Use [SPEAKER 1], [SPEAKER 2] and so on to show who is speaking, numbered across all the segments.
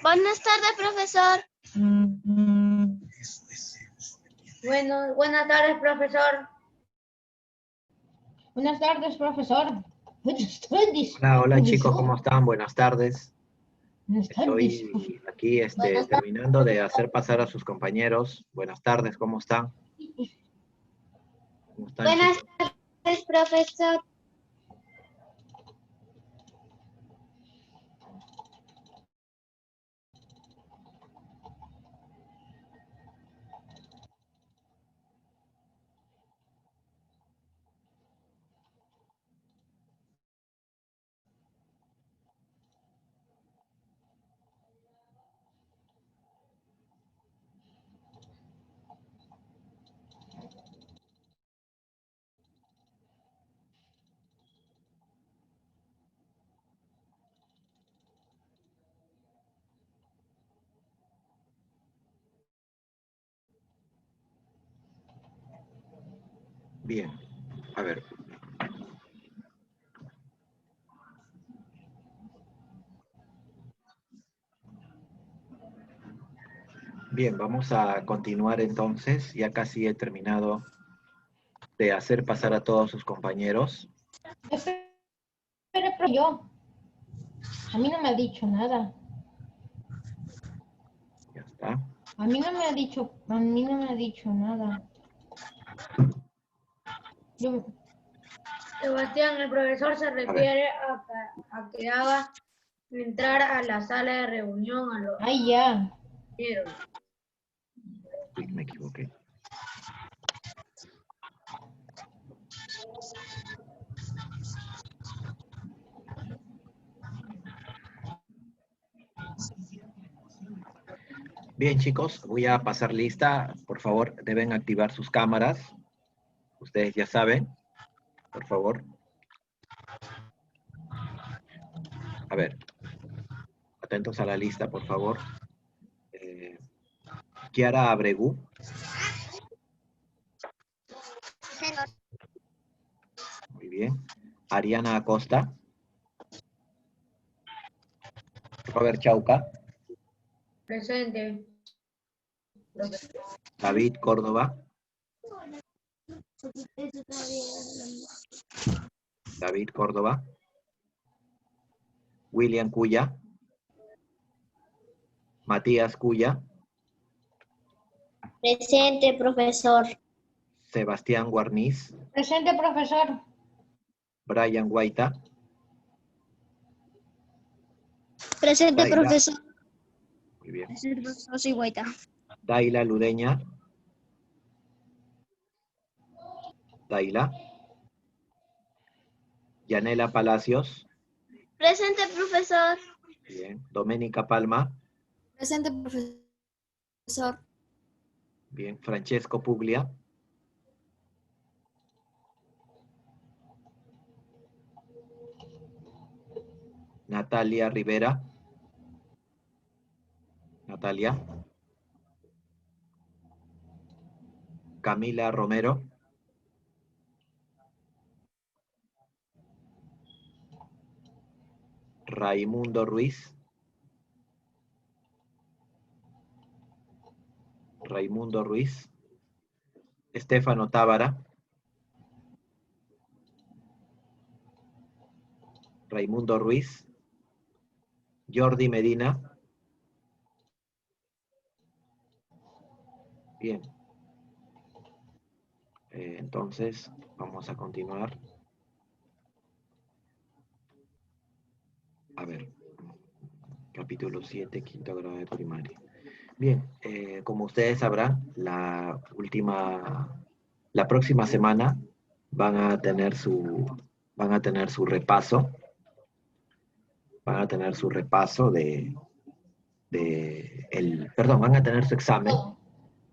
[SPEAKER 1] Buenas tardes, profesor.
[SPEAKER 2] Bueno, buenas tardes, profesor.
[SPEAKER 3] Buenas tardes, profesor. Buenas tardes.
[SPEAKER 4] Hola, hola
[SPEAKER 3] profesor.
[SPEAKER 4] chicos, ¿cómo están? Buenas tardes.
[SPEAKER 3] Buenas tardes.
[SPEAKER 4] Estoy aquí terminando de hacer pasar a sus compañeros. Buenas tardes, ¿cómo están? ¿Cómo están,
[SPEAKER 1] Buenas
[SPEAKER 4] chicos?
[SPEAKER 1] tardes, profesor.
[SPEAKER 4] Bien, a ver. Bien, vamos a continuar entonces. Ya casi he terminado de hacer pasar a todos sus compañeros.
[SPEAKER 3] Espera, pero yo. A mí no me ha dicho nada.
[SPEAKER 4] Ya está.
[SPEAKER 3] A mí no me ha dicho nada. Yo,
[SPEAKER 2] Sebastián, el profesor se refiere a que haga entrar a la sala de reunión a los
[SPEAKER 3] ay, ya.
[SPEAKER 2] compañeros.
[SPEAKER 4] Uy, me equivoqué. Bien, chicos, voy a pasar lista. Por favor, deben activar sus cámaras. Ustedes ya saben. Por favor. A ver. Atentos a la lista, por favor. Kiara Abregu. Muy bien. Ariana Acosta. Robert Chauca.
[SPEAKER 2] Presente.
[SPEAKER 4] David Córdoba. David Córdoba. William Cuya. Matías Cuya.
[SPEAKER 1] Presente, profesor.
[SPEAKER 4] Sebastián Guarniz.
[SPEAKER 3] Presente, profesor.
[SPEAKER 4] Brian Guaita.
[SPEAKER 1] Presente,
[SPEAKER 4] Daila.
[SPEAKER 1] profesor.
[SPEAKER 4] Muy bien.
[SPEAKER 1] Presente, profesor. Soy Guaita.
[SPEAKER 4] Daila Ludeña. Daila. Yanela Palacios.
[SPEAKER 1] Presente, profesor.
[SPEAKER 4] Bien. Doménica Palma.
[SPEAKER 1] Presente, profesor.
[SPEAKER 4] Bien. Francesco Puglia. Natalia Rivera. Natalia. Camila Romero. Raimundo Ruiz. Raimundo Ruiz. Estefano Tábara. Raimundo Ruiz. Jordi Medina. Bien. Entonces, vamos a continuar. A ver. Capítulo 7, quinto grado de primaria. Bien, como ustedes sabrán, la próxima semana van a tener su repaso. Van a tener su repaso van a tener su examen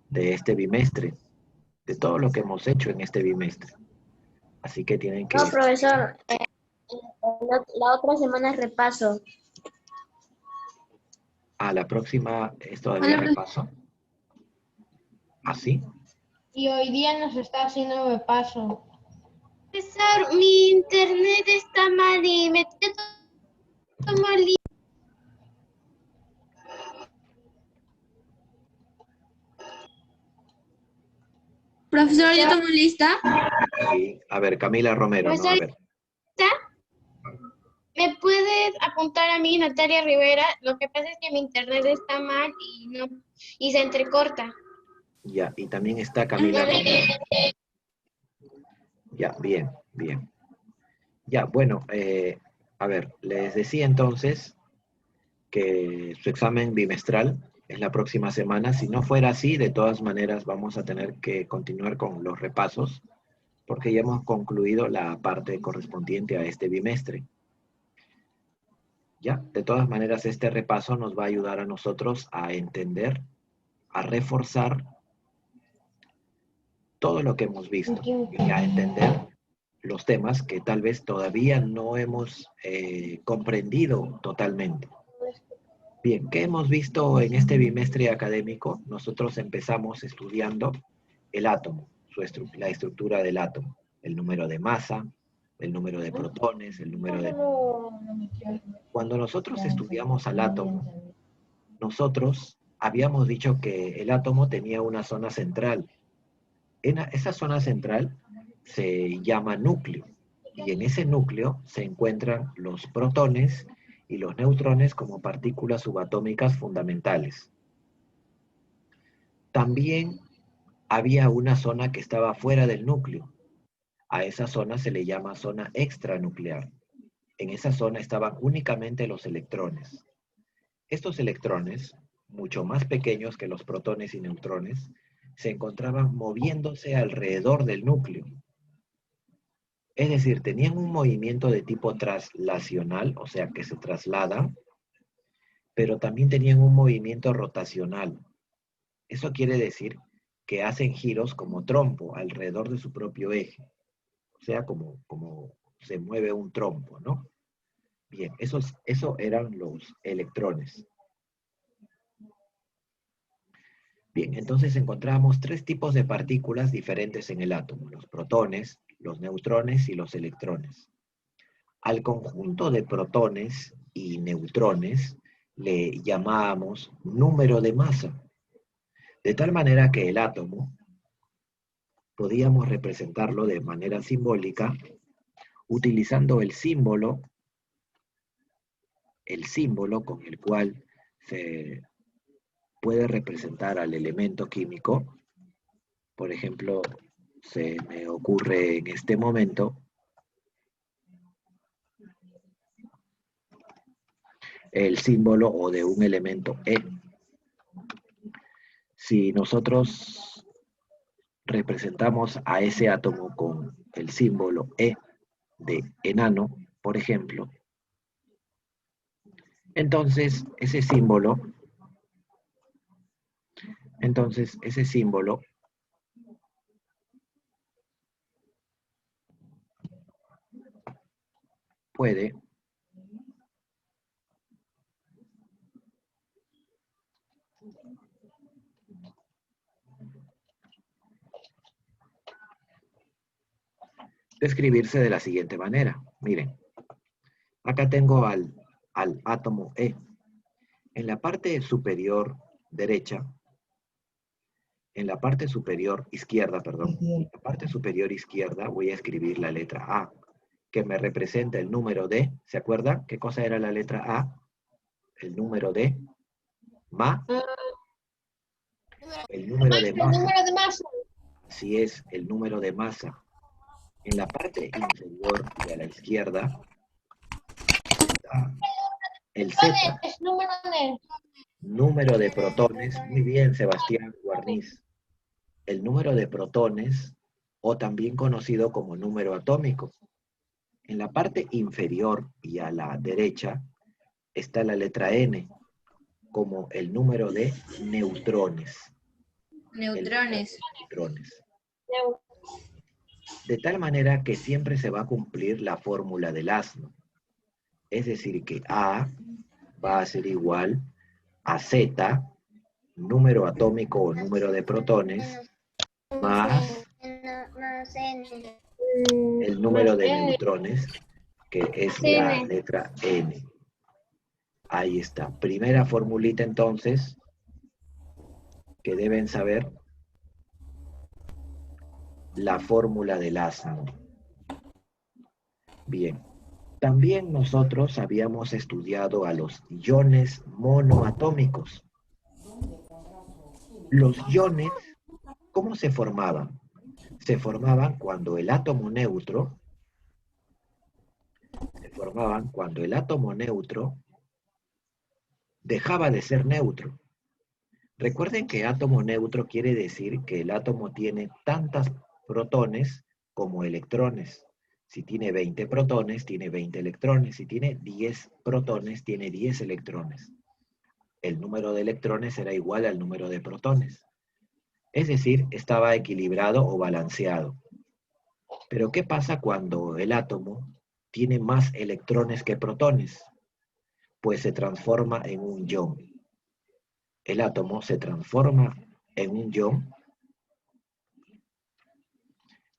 [SPEAKER 4] de este bimestre, de todo lo que hemos hecho en este bimestre. Así que tienen que...
[SPEAKER 1] No, profesor. La otra semana es repaso.
[SPEAKER 4] A la próxima es todavía repaso. ¿Así?
[SPEAKER 3] Y hoy día nos está haciendo repaso.
[SPEAKER 1] Profesor, mi internet está mal y me tiene todo mal.
[SPEAKER 5] Profesor, ¿ya tomo lista?
[SPEAKER 4] Sí. A ver, Camila Romero, no, a ver.
[SPEAKER 6] ¿Me puedes apuntar a mí, Natalia Rivera? Lo que pasa es que mi internet está mal y se entrecorta.
[SPEAKER 4] Ya, y también está Camila Romero. Ya, bien, bien. Ya, bueno, a ver, les decía entonces que su examen bimestral es la próxima semana. Si no fuera así, de todas maneras vamos a tener que continuar con los repasos, porque ya hemos concluido la parte correspondiente a este bimestre. Ya, de todas maneras, este repaso nos va a ayudar a nosotros a entender, a reforzar todo lo que hemos visto y a entender los temas que tal vez todavía no hemos comprendido totalmente. Bien, ¿qué hemos visto en este bimestre académico? Nosotros empezamos estudiando el átomo, la estructura del átomo, el número de masa, el número de protones, el número de... Cuando nosotros estudiamos al átomo, nosotros habíamos dicho que el átomo tenía una zona central. Esa zona central se llama núcleo, y en ese núcleo se encuentran los protones y los neutrones como partículas subatómicas fundamentales. También había una zona que estaba fuera del núcleo. A esa zona se le llama zona extranuclear. En esa zona estaban únicamente los electrones. Estos electrones, mucho más pequeños que los protones y neutrones, se encontraban moviéndose alrededor del núcleo. Es decir, tenían un movimiento de tipo traslacional, o sea que se trasladan, pero también tenían un movimiento rotacional. Eso quiere decir que hacen giros como trompo alrededor de su propio eje. O sea, como se mueve un trompo, ¿no? Bien, eso eran los electrones. Bien, entonces encontramos tres tipos de partículas diferentes en el átomo: los protones, los neutrones y los electrones. Al conjunto de protones y neutrones le llamábamos número de masa, de tal manera que el átomo podíamos representarlo de manera simbólica utilizando el símbolo con el cual se puede representar al elemento químico. Por ejemplo, se me ocurre en este momento el símbolo o de un elemento E. Si nosotros representamos a ese átomo con el símbolo E de enano, por ejemplo, entonces ese símbolo puede describirse de la siguiente manera. Miren, acá tengo al átomo E. En la parte superior derecha, en la parte superior izquierda, perdón, en la parte superior izquierda voy a escribir la letra A, que me representa el número de, ¿se acuerdan? ¿Qué cosa era la letra A? El número de el número de masa.
[SPEAKER 6] El número de masa.
[SPEAKER 4] Así es, el número de masa. En la parte inferior y a la izquierda está el Z,
[SPEAKER 6] Es
[SPEAKER 4] número de protones. Muy bien, Sebastián Guarniz. El número de protones, o también conocido como número atómico. En la parte inferior y a la derecha está la letra N, como el número de neutrones.
[SPEAKER 5] Neutrones.
[SPEAKER 4] De tal manera que siempre se va a cumplir la fórmula del asno. Es decir, que A va a ser igual a Z, número atómico o número de protones, más el número de neutrones, que es la letra N. Ahí está. Primera formulita entonces, que deben saber, la fórmula del asno. Bien. También nosotros habíamos estudiado a los iones monoatómicos. Los iones, ¿cómo se formaban? Se formaban cuando el átomo neutro dejaba de ser neutro. Recuerden que átomo neutro quiere decir que el átomo tiene tantas protones como electrones. Si tiene 20 protones, tiene 20 electrones. Si tiene 10 protones, tiene 10 electrones. El número de electrones será igual al número de protones. Es decir, estaba equilibrado o balanceado. Pero ¿qué pasa cuando el átomo tiene más electrones que protones? Pues se transforma en un ion. El átomo se transforma en un ion.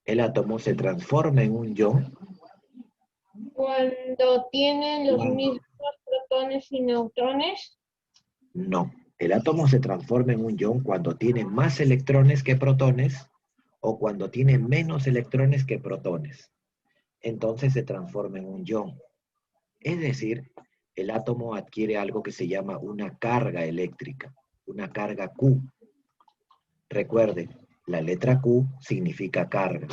[SPEAKER 4] El átomo se transforma en un ion
[SPEAKER 3] Cuando tienen los
[SPEAKER 4] ¿Cuándo?
[SPEAKER 3] mismos protones y neutrones.
[SPEAKER 4] No, el átomo se transforma en un ion cuando tiene más electrones que protones o cuando tiene menos electrones que protones. Entonces se transforma en un ion. Es decir, el átomo adquiere algo que se llama una carga eléctrica, una carga Q. Recuerden, la letra Q significa carga.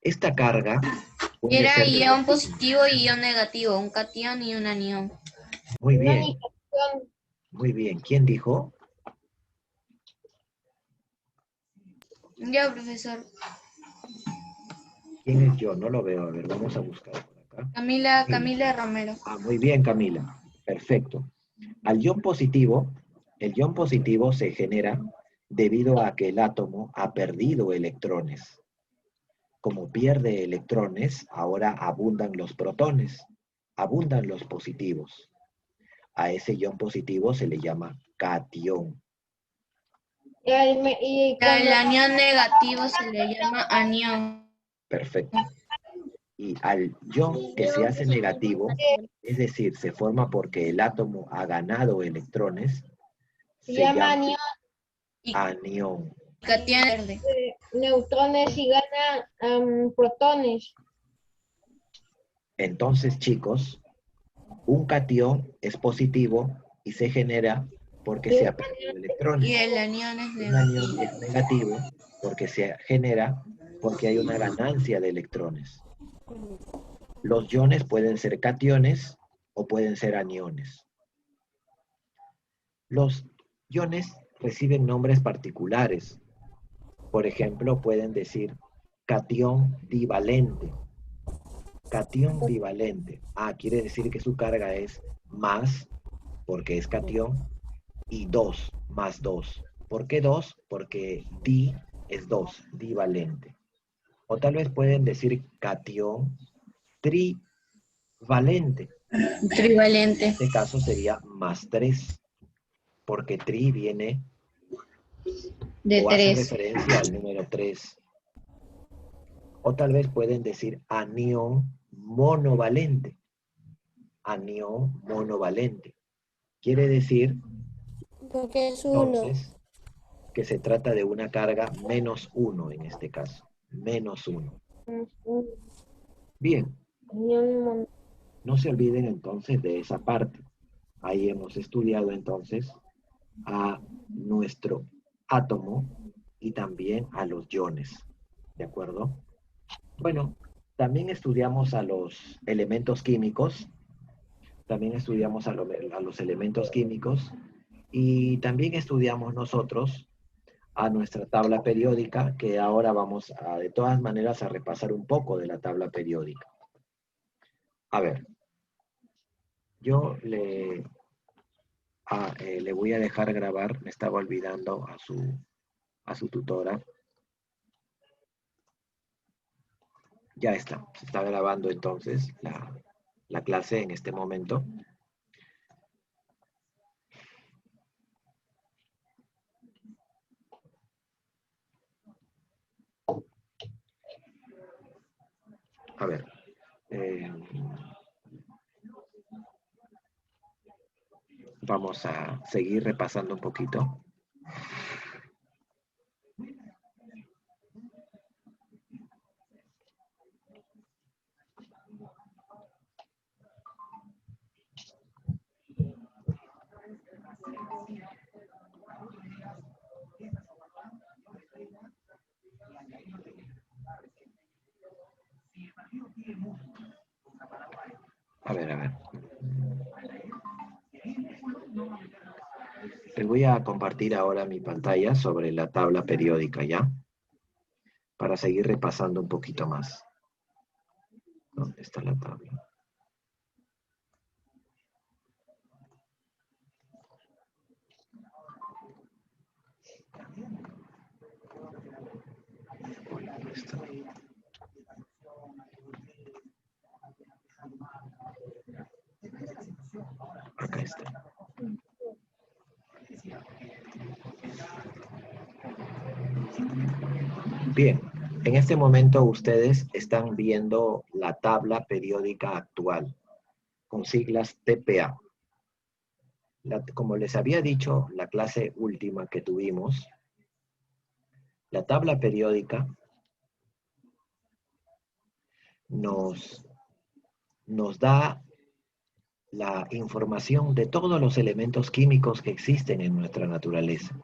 [SPEAKER 4] Esta carga puede
[SPEAKER 5] Era
[SPEAKER 4] ser...
[SPEAKER 5] ion positivo y ion negativo, un cation y un anión.
[SPEAKER 4] Muy
[SPEAKER 3] Una
[SPEAKER 4] bien,
[SPEAKER 3] aniquilación.
[SPEAKER 4] muy bien. ¿Quién dijo?
[SPEAKER 5] Ya, profesor.
[SPEAKER 4] ¿Quién es yo? No lo veo. A ver, vamos a buscar por acá.
[SPEAKER 5] Camila Romero.
[SPEAKER 4] Ah, muy bien, Camila. Perfecto. El ion positivo se genera debido a que el átomo ha perdido electrones. Como pierde electrones, ahora abundan los protones, abundan los positivos. A ese ion positivo se le llama cation.
[SPEAKER 3] Y
[SPEAKER 5] El
[SPEAKER 3] cuando
[SPEAKER 5] anión negativo se le llama anión.
[SPEAKER 4] Perfecto. Y al ion que se hace negativo, es decir, se forma porque el átomo ha ganado electrones,
[SPEAKER 3] se
[SPEAKER 4] se
[SPEAKER 3] llama
[SPEAKER 4] llama
[SPEAKER 5] Y
[SPEAKER 4] anión.
[SPEAKER 5] cation verde.
[SPEAKER 3] neutrones y gana protones.
[SPEAKER 4] Entonces, chicos, un cation es positivo y se genera porque se ha perdido
[SPEAKER 5] Y
[SPEAKER 4] electrones.
[SPEAKER 5] el anión es
[SPEAKER 4] Un
[SPEAKER 5] negativo.
[SPEAKER 4] anión es negativo porque se genera porque hay una ganancia de electrones. Los iones pueden ser cationes o pueden ser aniones. Los iones reciben nombres particulares. Por ejemplo, pueden decir cation divalente. Cation divalente. Ah, quiere decir que su carga es más, porque es cation, y 2, más 2. ¿Por qué 2? Porque di es 2, divalente. O tal vez pueden decir cation trivalente.
[SPEAKER 5] Trivalente.
[SPEAKER 4] En este caso sería más 3, porque tri viene
[SPEAKER 5] De
[SPEAKER 4] o hace
[SPEAKER 5] 3.
[SPEAKER 4] referencia al número 3. O tal vez pueden decir anión monovalente. Anión monovalente. Quiere decir,
[SPEAKER 1] Porque es
[SPEAKER 4] entonces, que se trata de una carga menos 1 en este caso. Menos 1. Bien, no se olviden entonces de esa parte. Ahí hemos estudiado entonces a nuestro átomo y también a los iones. ¿De acuerdo? Bueno, también estudiamos a los elementos químicos. También estudiamos a los elementos químicos. Y también estudiamos nosotros a nuestra tabla periódica, que ahora vamos a, de todas maneras, a repasar un poco de la tabla periódica. A ver, yo le voy a dejar grabar, me estaba olvidando a su tutora. Ya está, se está grabando entonces la clase en este momento. A ver. Vamos a seguir repasando un poquito. A ver, a ver. Les voy a compartir ahora mi pantalla sobre la tabla periódica, ¿ya? Para seguir repasando un poquito más. ¿Dónde está la tabla? ¿Dónde está? Acá está. Bien, en este momento ustedes están viendo la tabla periódica actual, con siglas TPA. Como les había dicho, la clase última que tuvimos, la tabla periódica nos da la información de todos los elementos químicos que existen en nuestra naturaleza.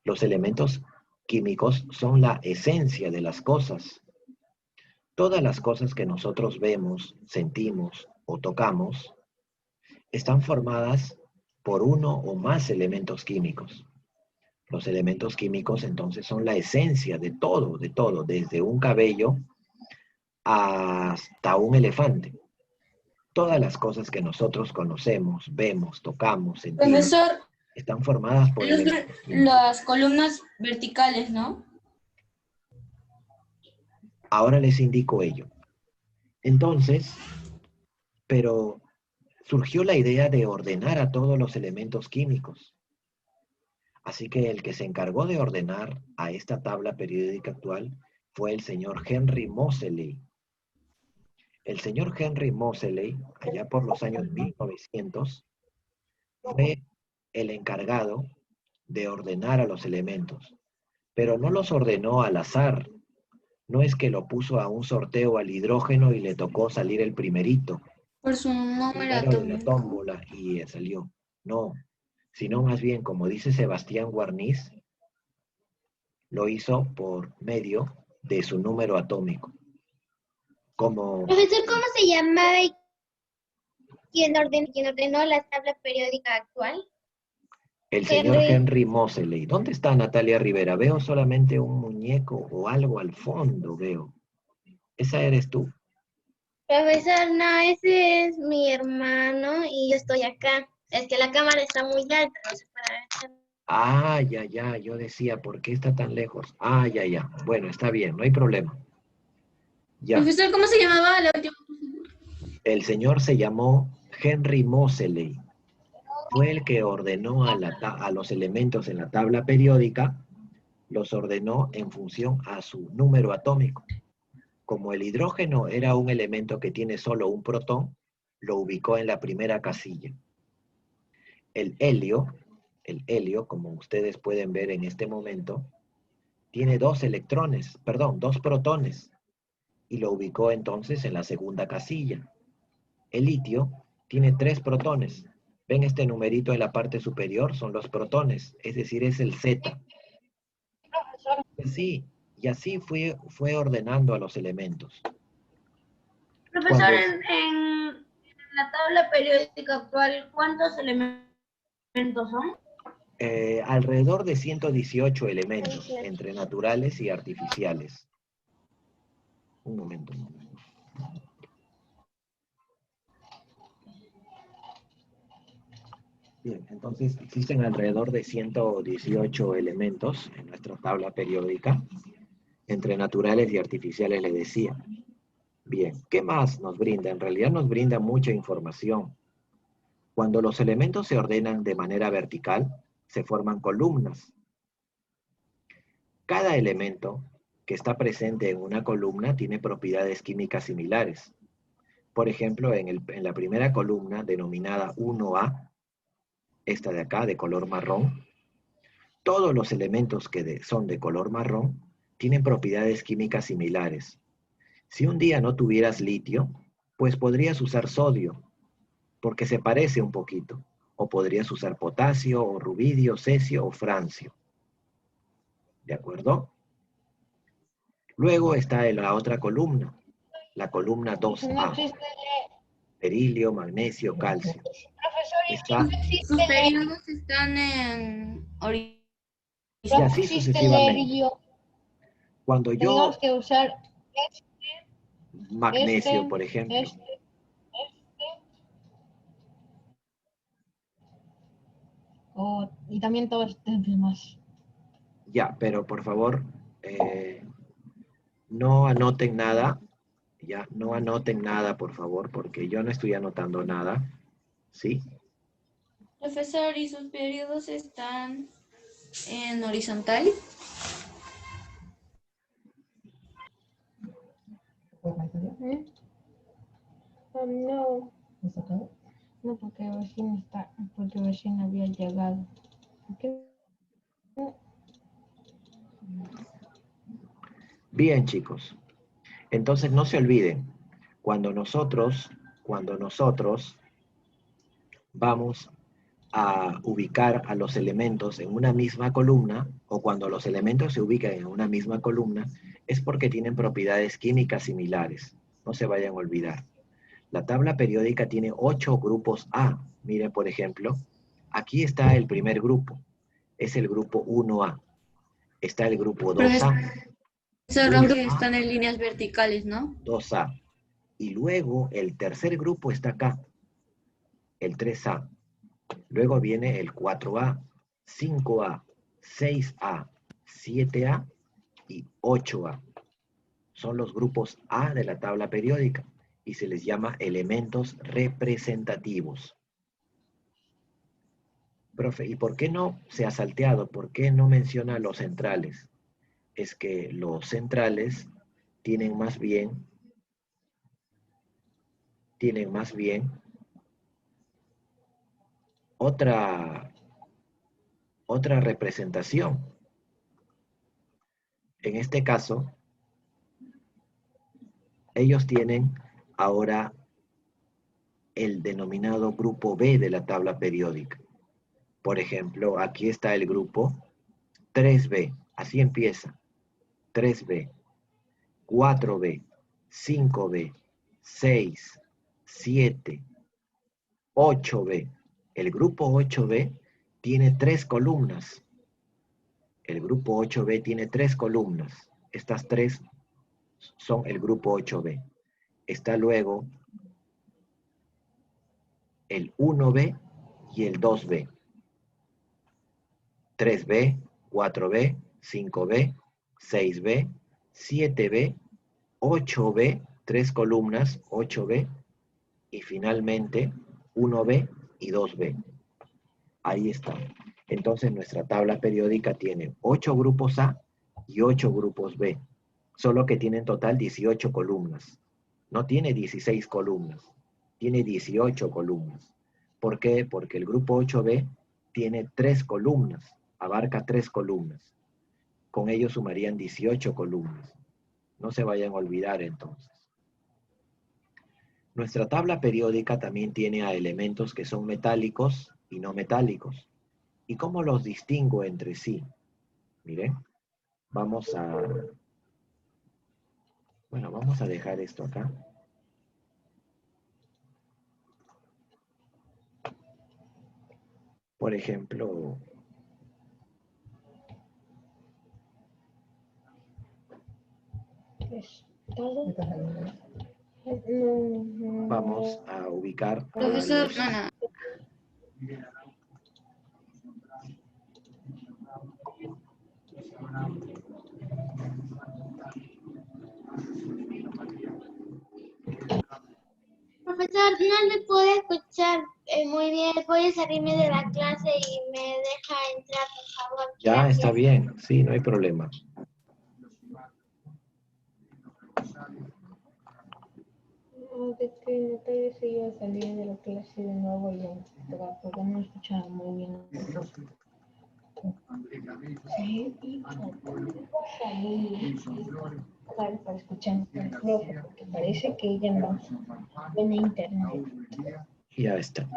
[SPEAKER 4] Los elementos químicos son la esencia de las cosas. Todas las cosas que nosotros vemos, sentimos o tocamos están formadas por uno o más elementos químicos. Los elementos químicos entonces son la esencia de todo, desde un cabello hasta un elefante. Todas las cosas que nosotros conocemos, vemos, tocamos, sentimos,
[SPEAKER 5] Profesor,
[SPEAKER 4] están formadas por elementos químicos.
[SPEAKER 5] las columnas verticales, ¿no?
[SPEAKER 4] Ahora les indico ello. Entonces, pero surgió la idea de ordenar a todos los elementos químicos. Así que el que se encargó de ordenar a esta tabla periódica actual fue el señor Henry Moseley. El señor Henry Moseley, allá por los años 1900, fue el encargado de ordenar a los elementos, pero no los ordenó al azar. No es que lo puso a un sorteo al hidrógeno y le tocó salir el primerito.
[SPEAKER 5] Por su número
[SPEAKER 4] Primero en la
[SPEAKER 5] atómico.
[SPEAKER 4] tómbola y salió. No, sino más bien, como dice Sebastián Guarniz, lo hizo por medio de su número atómico. Como
[SPEAKER 6] Profesor, ¿cómo se llamaba y quién ordenó la tabla periódica actual?
[SPEAKER 4] el señor Henry Moseley. ¿Dónde está Natalia Rivera? Veo solamente un muñeco o algo al fondo, veo. ¿Esa eres tú?
[SPEAKER 6] Profesor, no, ese es mi hermano y yo estoy acá. Es que la cámara está muy alta, no se puede ver.
[SPEAKER 4] Ah, ya, yo decía, ¿por qué está tan lejos? Ah, ya. Bueno, está bien, no hay problema. Ya.
[SPEAKER 5] Profesor, ¿cómo se llamaba la última?
[SPEAKER 4] El señor se llamó Henry Moseley. Fue el que ordenó a los elementos en la tabla periódica, los ordenó en función a su número atómico. Como el hidrógeno era un elemento que tiene solo un protón, lo ubicó en la primera casilla. El helio, como ustedes pueden ver en este momento, tiene dos protones, y lo ubicó entonces en la segunda casilla. El litio tiene 3 protones. ¿Ven este numerito en la parte superior? Son los protones, es decir, es el Z. Sí, y así fue ordenando a los elementos.
[SPEAKER 2] Profesor,
[SPEAKER 4] Cuando-
[SPEAKER 2] en la tabla periódica actual, ¿cuántos elementos son?
[SPEAKER 4] Alrededor de 118 elementos, entre naturales y artificiales. Un momento. Bien, entonces existen alrededor de 118 elementos en nuestra tabla periódica, entre naturales y artificiales, le decía. Bien, ¿qué más nos brinda? En realidad nos brinda mucha información. Cuando los elementos se ordenan de manera vertical, se forman columnas. Cada elemento que está presente en una columna tiene propiedades químicas similares. Por ejemplo, en la primera columna, denominada 1A, esta de acá, de color marrón, todos los elementos que son de color marrón tienen propiedades químicas similares. Si un día no tuvieras litio, pues podrías usar sodio, porque se parece un poquito. O podrías usar potasio, o rubidio, cesio o francio. ¿De acuerdo? Luego está en la otra columna, la columna
[SPEAKER 3] No
[SPEAKER 4] 2A.
[SPEAKER 3] existe,
[SPEAKER 4] berilio, magnesio, calcio.
[SPEAKER 3] Profesor, ¿y
[SPEAKER 4] Está,
[SPEAKER 3] no existe
[SPEAKER 5] Sus
[SPEAKER 3] el
[SPEAKER 5] periodos están en
[SPEAKER 4] y
[SPEAKER 3] no
[SPEAKER 4] así
[SPEAKER 3] existe el
[SPEAKER 4] sucesivamente.
[SPEAKER 3] herio?
[SPEAKER 4] Cuando yo,
[SPEAKER 3] Tenemos que usar
[SPEAKER 4] magnesio, por ejemplo,
[SPEAKER 3] y también todos estos demás.
[SPEAKER 4] ya, pero por favor, no anoten nada, ya, no anoten nada, por favor, porque yo no estoy anotando nada, ¿sí?
[SPEAKER 5] Profesor, ¿y sus periodos están en horizontal?
[SPEAKER 3] ¿Eh? No. No, porque recién había llegado. ¿Por qué?
[SPEAKER 4] Bien, chicos. Entonces no se olviden, cuando nosotros vamos a ubicar a los elementos en una misma columna, o cuando los elementos se ubican en una misma columna, es porque tienen propiedades químicas similares. No se vayan a olvidar. La tabla periódica tiene 8 grupos A. Miren, por ejemplo, aquí está el primer grupo. Es el grupo 1A. Está el grupo 2A.
[SPEAKER 5] Profesor,
[SPEAKER 4] 1A,
[SPEAKER 5] están en líneas verticales, ¿no?
[SPEAKER 4] 2A. Y luego el tercer grupo está acá, el 3A. Luego viene el 4A, 5A, 6A, 7A y 8A. Son los grupos A de la tabla periódica y se les llama elementos representativos. Profe, ¿y por qué no se ha salteado? ¿Por qué no menciona los centrales? Es que los centrales tienen más bien otra representación. En este caso, ellos tienen ahora el denominado grupo B de la tabla periódica. Por ejemplo, aquí está el grupo 3B, así empieza, 3B, 4B, 5B, 6, 7, 8B. El grupo 8B tiene 3 columnas. El grupo 8B tiene 3 columnas. Estas 3 son el grupo 8B. Está luego el 1B y el 2B. 3B, 4B, 5B, 6B, 7B, 8B, 3 columnas, 8B, y finalmente 1B y 2B. Ahí está. Entonces nuestra tabla periódica tiene 8 grupos A y 8 grupos B, solo que tiene en total 18 columnas. No tiene 16 columnas, tiene 18 columnas. ¿Por qué? Porque el grupo 8B tiene 3 columnas, abarca 3 columnas. Con ello sumarían 18 columnas. No se vayan a olvidar entonces. Nuestra tabla periódica también tiene a elementos que son metálicos y no metálicos. ¿Y cómo los distingo entre sí? Miren, vamos a dejar esto acá. Por ejemplo, vamos a ubicar a
[SPEAKER 5] Profesor,
[SPEAKER 4] los...
[SPEAKER 5] no.
[SPEAKER 6] Profesor, no le puedo escuchar muy bien. Voy a salirme de la clase y me deja entrar, por favor.
[SPEAKER 4] Ya,
[SPEAKER 6] Gracias.
[SPEAKER 4] está bien. Sí, no hay problema.
[SPEAKER 3] De que tal vez se iba a salir de la clase de nuevo y porque no escuchaba muy bien. Sí, y para escuchar al profe, porque parece que ella no tiene internet.
[SPEAKER 4] Ya está.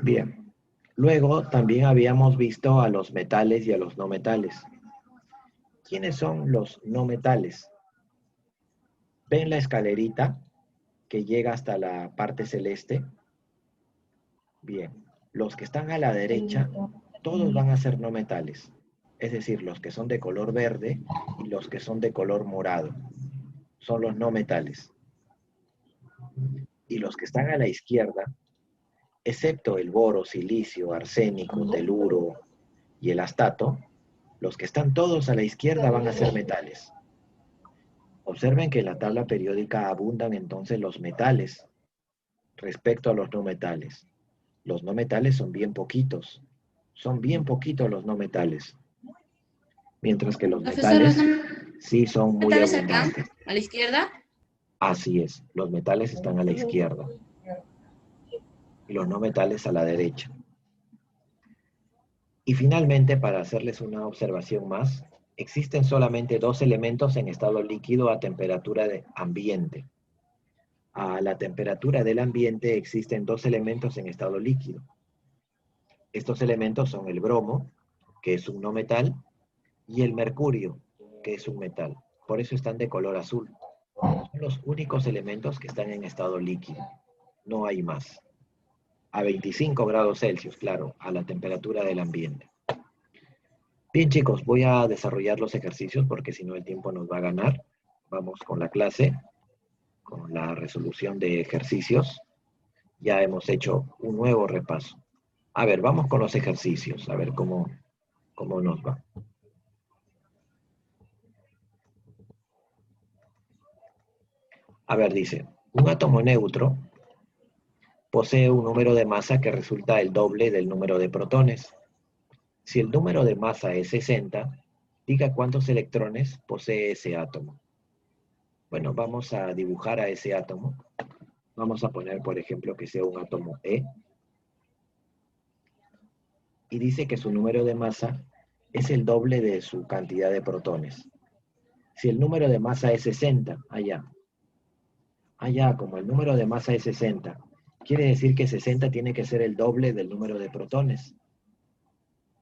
[SPEAKER 4] Bien. Luego también habíamos visto a los metales y a los no metales. ¿Quiénes son los no metales? ¿Ven la escalerita? que llega hasta la parte celeste? Bien, los que están a la derecha, todos van a ser no metales. Es decir, los que son de color verde y los que son de color morado. Son los no metales. Y los que están a la izquierda, excepto el boro, silicio, arsénico, teluro y el astato, los que están todos a la izquierda van a ser metales. Observen que en la tabla periódica abundan entonces los metales respecto a los no metales. Los no metales son bien poquitos. Son bien poquitos los no metales. Mientras que los
[SPEAKER 5] Profesor,
[SPEAKER 4] metales
[SPEAKER 5] ¿los
[SPEAKER 4] sí son muy
[SPEAKER 5] metales acá,
[SPEAKER 4] abundantes.
[SPEAKER 5] a la izquierda?
[SPEAKER 4] Así es, los metales están a la izquierda y los no metales a la derecha. Y finalmente, para hacerles una observación más, existen solamente dos elementos en estado líquido a temperatura de ambiente. A la temperatura del ambiente existen dos elementos en estado líquido. Estos elementos son el bromo, que es un no metal, y el mercurio, que es un metal. Por eso están de color azul. Son los únicos elementos que están en estado líquido. No hay más. A 25 grados Celsius, claro, a la temperatura del ambiente. Bien, chicos, voy a desarrollar los ejercicios porque si no el tiempo nos va a ganar. Vamos con la clase, con la resolución de ejercicios. Ya hemos hecho un nuevo repaso. A ver, vamos con los ejercicios, a ver cómo nos va. A ver, dice, un átomo neutro posee un número de masa que resulta el doble del número de protones. Si el número de masa es 60, diga cuántos electrones posee ese átomo. Bueno, vamos a dibujar a ese átomo. Vamos a poner, por ejemplo, que sea un átomo E. Y dice que su número de masa es el doble de su cantidad de protones. Si el número de masa es 60, allá, como el número de masa es 60, quiere decir que 60 tiene que ser el doble del número de protones.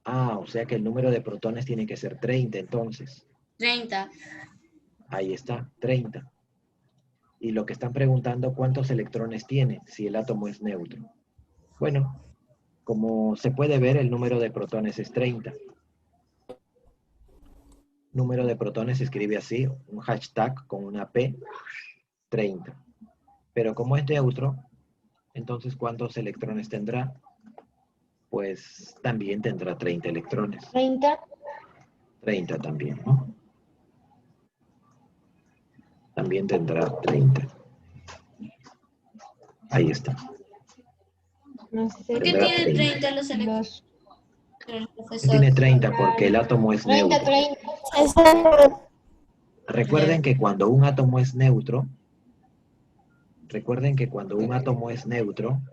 [SPEAKER 4] O sea que el número de protones tiene que ser 30 entonces.
[SPEAKER 5] 30.
[SPEAKER 4] Ahí está, 30. Y lo que están preguntando, ¿cuántos electrones tiene si el átomo es neutro? Bueno, como se puede ver, el número de protones es 30. Número de protones se escribe así, un hashtag con una P, 30. Pero como es neutro, entonces ¿cuántos electrones tendrá? Pues también tendrá 30 electrones.
[SPEAKER 3] 30.
[SPEAKER 4] 30 también, ¿no? También tendrá 30. Ahí está.
[SPEAKER 3] No sé.
[SPEAKER 5] ¿Por qué
[SPEAKER 4] Tendrá
[SPEAKER 5] tiene
[SPEAKER 4] 30.
[SPEAKER 5] 30 los electrones, profesor?
[SPEAKER 4] Tiene 30 porque el átomo es
[SPEAKER 3] 30,
[SPEAKER 4] neutro.
[SPEAKER 3] 30.
[SPEAKER 4] Recuerden que cuando un átomo es neutro,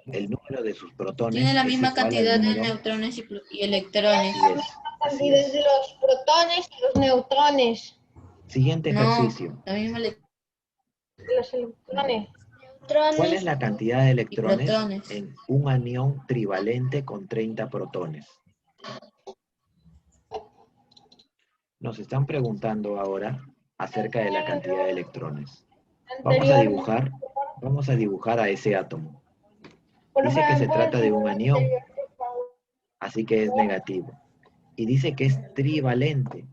[SPEAKER 4] el número de sus protones
[SPEAKER 5] Tiene la
[SPEAKER 4] es
[SPEAKER 5] misma
[SPEAKER 4] igual al
[SPEAKER 5] cantidad de
[SPEAKER 4] número.
[SPEAKER 5] neutrones y electrones.
[SPEAKER 4] Así es,
[SPEAKER 3] La
[SPEAKER 4] así
[SPEAKER 3] cantidad
[SPEAKER 4] es.
[SPEAKER 3] de los protones y los neutrones.
[SPEAKER 4] Siguiente
[SPEAKER 5] No,
[SPEAKER 4] ejercicio.
[SPEAKER 5] la misma
[SPEAKER 3] Los electrones.
[SPEAKER 4] ¿Cuál es la cantidad de electrones
[SPEAKER 5] protones.
[SPEAKER 4] en un anión trivalente con 30 protones? Nos están preguntando ahora acerca de la cantidad de electrones. Vamos a dibujar a ese átomo. Dice que se trata de un anión, así que es negativo. Y dice que es trivalente.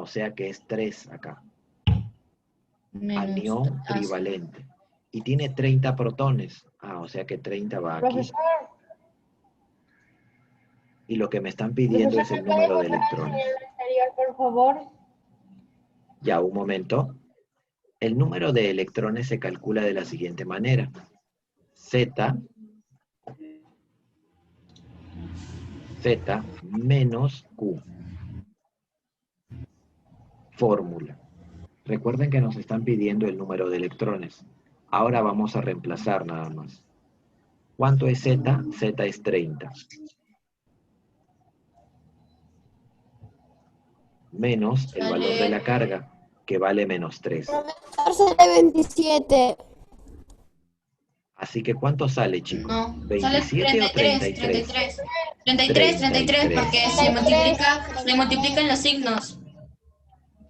[SPEAKER 4] O sea que es 3 acá.
[SPEAKER 5] Menos.
[SPEAKER 4] Anión trivalente. Y tiene 30 protones. O sea que 30 va aquí.
[SPEAKER 3] Profesor,
[SPEAKER 4] Y lo que me están pidiendo es el número de electrones.
[SPEAKER 3] por favor.
[SPEAKER 4] Ya, un momento. El número de electrones se calcula de la siguiente manera. Z menos Q. Fórmula. Recuerden que nos están pidiendo el número de electrones. Ahora vamos a reemplazar nada más. ¿Cuánto es Z? Z es 30. Menos el valor de la carga, que vale menos 3.
[SPEAKER 7] Profesor, sale 27.
[SPEAKER 4] Así que ¿cuánto sale, chicos?
[SPEAKER 5] No,
[SPEAKER 4] ¿27
[SPEAKER 5] sale
[SPEAKER 4] o 33?
[SPEAKER 5] 33, porque se multiplican los signos.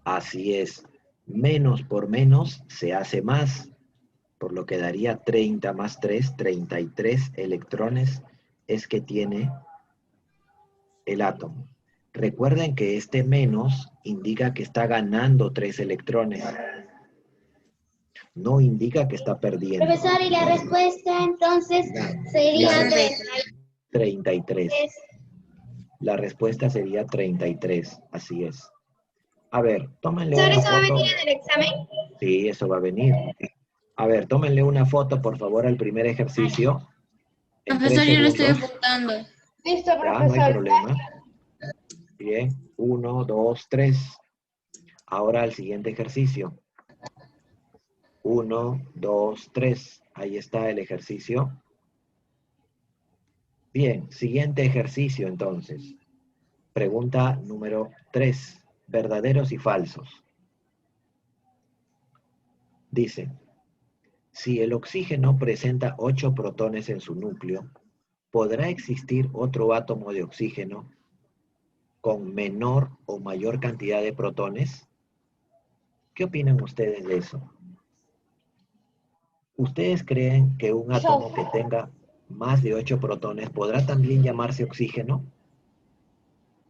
[SPEAKER 4] Así es. Menos por menos se hace más. por lo que daría 30 más 3, 33 electrones es que tiene el átomo. Recuerden que este menos indica que está ganando 3 electrones. No indica que está perdiendo.
[SPEAKER 6] Profesor, y la respuesta entonces
[SPEAKER 4] La-
[SPEAKER 6] sería
[SPEAKER 4] la- 33. La respuesta sería 33, así es. A ver, tómenle
[SPEAKER 6] Profesor,
[SPEAKER 4] una
[SPEAKER 6] ¿eso va a
[SPEAKER 4] foto.
[SPEAKER 6] venir en el examen?
[SPEAKER 4] Sí, eso va a venir. A ver, tómenle una foto, por favor, al primer ejercicio. En
[SPEAKER 5] Profesor,
[SPEAKER 4] 3
[SPEAKER 5] yo lo estoy
[SPEAKER 4] segundos.
[SPEAKER 5] apuntando.
[SPEAKER 3] Listo,
[SPEAKER 4] Ya, no hay
[SPEAKER 3] profesor.
[SPEAKER 4] problema. Bien, 1, 2, 3. Ahora al siguiente ejercicio. 1, 2, 3. Ahí está el ejercicio. Bien, siguiente ejercicio entonces. Pregunta número 3. Verdaderos y falsos. Dice, si el oxígeno presenta 8 protones en su núcleo, ¿podrá existir otro átomo de oxígeno con menor o mayor cantidad de protones? ¿Qué opinan ustedes de eso? ¿Ustedes creen que un átomo que tenga más de 8 protones podrá también llamarse oxígeno?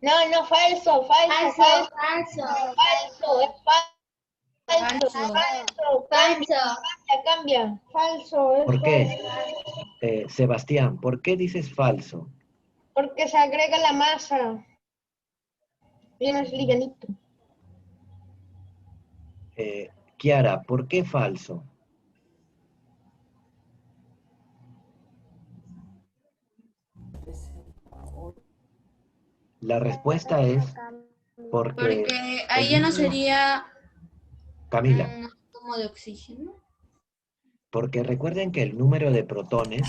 [SPEAKER 3] No, falso. Cambia. Falso, es
[SPEAKER 4] ¿Por qué?
[SPEAKER 3] falso.
[SPEAKER 4] Sebastián, ¿por qué dices falso?
[SPEAKER 3] Porque se agrega la masa. Y no es livianito.
[SPEAKER 4] Kiara, ¿por qué falso? La respuesta es porque
[SPEAKER 5] Porque ahí ya no sería
[SPEAKER 4] Camila,
[SPEAKER 5] un átomo de oxígeno.
[SPEAKER 4] porque recuerden que el número de protones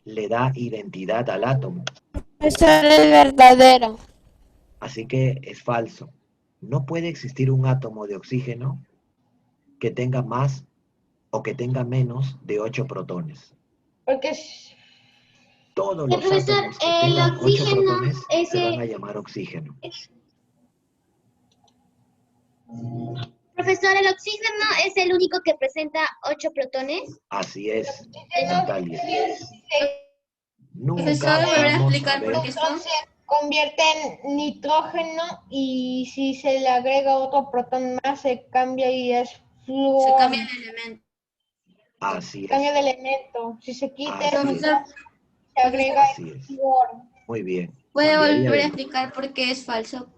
[SPEAKER 4] le da identidad al átomo,
[SPEAKER 7] Eso es verdadero.
[SPEAKER 4] así que es falso. No puede existir un átomo de oxígeno que tenga más o que tenga menos de 8 protones.
[SPEAKER 3] Porque
[SPEAKER 4] Todos los
[SPEAKER 6] Profesor,
[SPEAKER 4] átomos que
[SPEAKER 6] el
[SPEAKER 4] tengan 8
[SPEAKER 6] oxígeno,
[SPEAKER 4] protones se
[SPEAKER 6] ese...
[SPEAKER 4] van a llamar oxígeno.
[SPEAKER 6] Profesor, ¿el oxígeno es el único que presenta 8 protones?
[SPEAKER 4] Así es, Natalia. Nunca
[SPEAKER 5] Profesor, ¿me volverá a
[SPEAKER 4] vamos a
[SPEAKER 5] explicar
[SPEAKER 4] ver.
[SPEAKER 5] por qué esto?
[SPEAKER 3] se convierte en nitrógeno y si se le agrega otro protón más se cambia y es flúor.
[SPEAKER 5] Se cambia el elemento.
[SPEAKER 4] Así
[SPEAKER 3] Cambia
[SPEAKER 4] es.
[SPEAKER 3] de elemento. Si se quita
[SPEAKER 4] Así
[SPEAKER 3] el
[SPEAKER 4] es.
[SPEAKER 5] Profesor,
[SPEAKER 3] se agrega
[SPEAKER 4] Así
[SPEAKER 3] el
[SPEAKER 4] es.
[SPEAKER 3] flúor.
[SPEAKER 4] Muy bien.
[SPEAKER 5] ¿puede
[SPEAKER 4] Cambiaría
[SPEAKER 5] volver a
[SPEAKER 4] de-
[SPEAKER 5] explicar por qué es falso?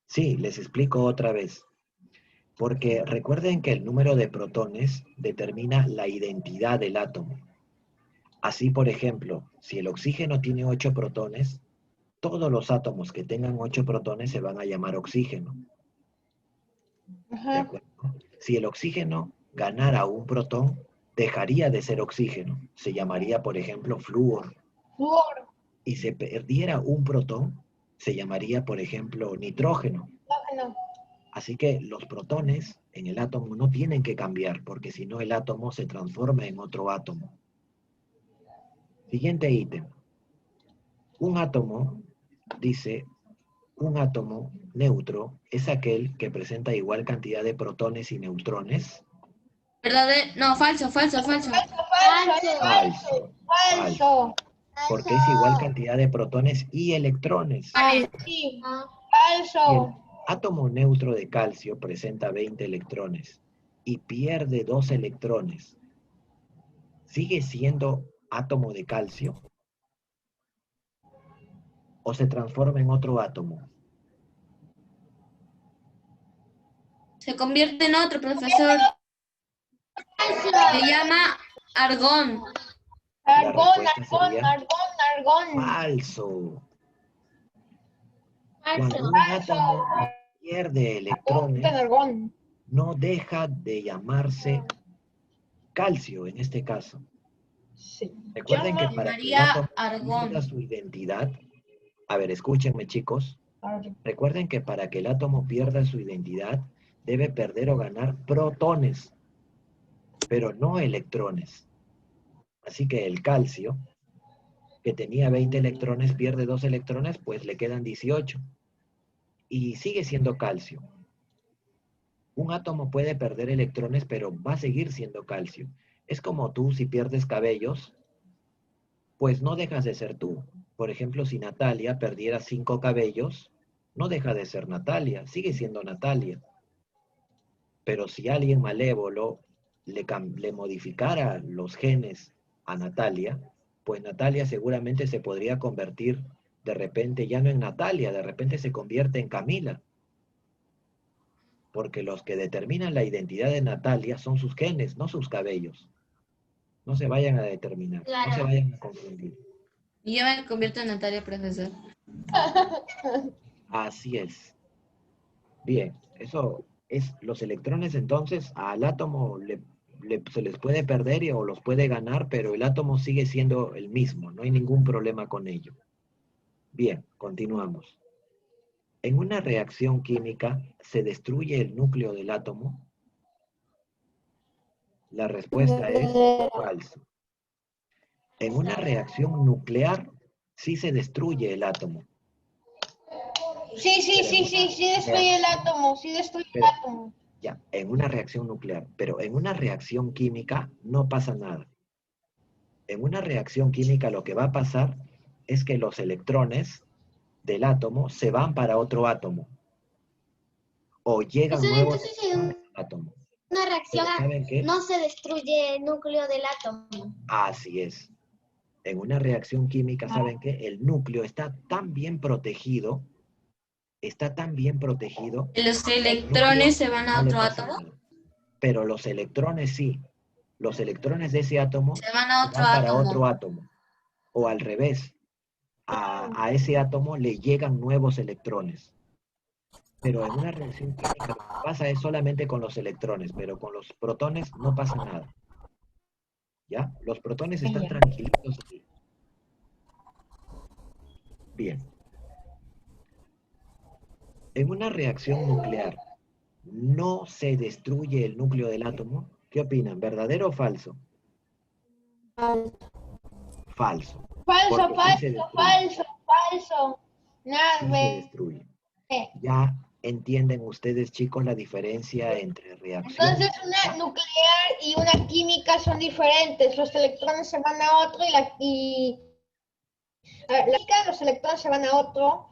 [SPEAKER 4] Sí, les explico otra vez. Porque recuerden que el número de protones determina la identidad del átomo. Así, por ejemplo, si el oxígeno tiene 8 protones, todos los átomos que tengan 8 protones se van a llamar oxígeno. ¿De
[SPEAKER 3] Ajá.
[SPEAKER 4] acuerdo? Si el oxígeno ganara un protón, dejaría de ser oxígeno. Se llamaría, por ejemplo, flúor.
[SPEAKER 3] Flúor.
[SPEAKER 4] Y si perdiera un protón, se llamaría, por ejemplo, nitrógeno.
[SPEAKER 3] Nitrógeno.
[SPEAKER 4] Así que los protones en el átomo no tienen que cambiar, porque si no el átomo se transforma en otro átomo. Siguiente ítem. Un átomo, dice, un átomo neutro es aquel que presenta igual cantidad de protones y neutrones.
[SPEAKER 5] ¿Verdadero? No, falso.
[SPEAKER 3] Falso.
[SPEAKER 4] Falso. Porque es igual cantidad de protones y electrones.
[SPEAKER 3] Sí.
[SPEAKER 4] Y el
[SPEAKER 3] Falso.
[SPEAKER 4] átomo neutro de calcio presenta 20 electrones y pierde 2 electrones. ¿Sigue siendo átomo de calcio? ¿O se transforma en otro átomo?
[SPEAKER 5] Se convierte en otro, profesor. Se llama argón.
[SPEAKER 3] Argón.
[SPEAKER 4] Falso. Cuando un átomo pierde electrones,
[SPEAKER 3] Argón.
[SPEAKER 4] no deja de llamarse calcio en este caso.
[SPEAKER 3] Sí.
[SPEAKER 4] Recuerden que para que el
[SPEAKER 5] llamaría
[SPEAKER 4] átomo
[SPEAKER 5] argón.
[SPEAKER 4] pierda su identidad, a ver, escúchenme chicos, recuerden que para que el átomo pierda su identidad, debe perder o ganar protones, pero no electrones. Así que el calcio, que tenía 20 electrones, pierde 2 electrones, pues le quedan 18. Y sigue siendo calcio. Un átomo puede perder electrones, pero va a seguir siendo calcio. Es como tú, si pierdes cabellos, pues no dejas de ser tú. Por ejemplo, si Natalia perdiera 5 cabellos, no deja de ser Natalia, sigue siendo Natalia. Pero si alguien malévolo le modificara los genes a Natalia, pues Natalia seguramente se podría convertir de repente ya no en Natalia, de repente se convierte en Camila. Porque los que determinan la identidad de Natalia son sus genes, no sus cabellos. No se vayan a determinar, no se vayan a confundir.
[SPEAKER 5] Y yo me convierto en Natalia, profesor.
[SPEAKER 4] Así es. Bien, eso es, los electrones entonces al átomo se les puede perder o los puede ganar, pero el átomo sigue siendo el mismo, no hay ningún problema con ello. Bien, continuamos. En una reacción química, ¿se destruye el núcleo del átomo? La respuesta es falso. En una reacción nuclear, sí se destruye el átomo.
[SPEAKER 3] Sí destruye el átomo, sí destruye el átomo.
[SPEAKER 4] Ya, en una reacción nuclear, pero en una reacción química no pasa nada. En una reacción química lo que va a pasar es que los electrones del átomo se van para otro átomo. O llegan nuevos electrones al átomo.
[SPEAKER 6] Una reacción
[SPEAKER 4] Pero ¿saben qué?
[SPEAKER 6] no se destruye el núcleo del átomo.
[SPEAKER 4] Así es. En una reacción química, ¿saben qué? El núcleo está tan bien protegido,
[SPEAKER 5] ¿Los electrones se van a
[SPEAKER 4] no le
[SPEAKER 5] otro
[SPEAKER 4] pasa
[SPEAKER 5] átomo?
[SPEAKER 4] nada. Pero los electrones sí. Los electrones de ese átomo
[SPEAKER 5] Se van a
[SPEAKER 4] se
[SPEAKER 5] otro
[SPEAKER 4] van para
[SPEAKER 5] átomo.
[SPEAKER 4] otro átomo. O al revés. A ese átomo le llegan nuevos electrones. Pero en una reacción química lo que pasa es solamente con los electrones, pero con los protones no pasa nada. ¿Ya? Los protones están tranquilitos aquí. Bien. En una reacción nuclear, ¿no se destruye el núcleo del átomo? ¿Qué opinan? ¿Verdadero o falso? Falso.
[SPEAKER 3] Falso,
[SPEAKER 4] Porque sí se destruye.
[SPEAKER 3] falso.
[SPEAKER 4] Sí
[SPEAKER 3] Nada.
[SPEAKER 4] se destruye. Ya entienden ustedes, chicos, la diferencia entre reacción.
[SPEAKER 3] Entonces una nuclear y una química son diferentes. Los electrones se van a otro la química, los electrones se van a otro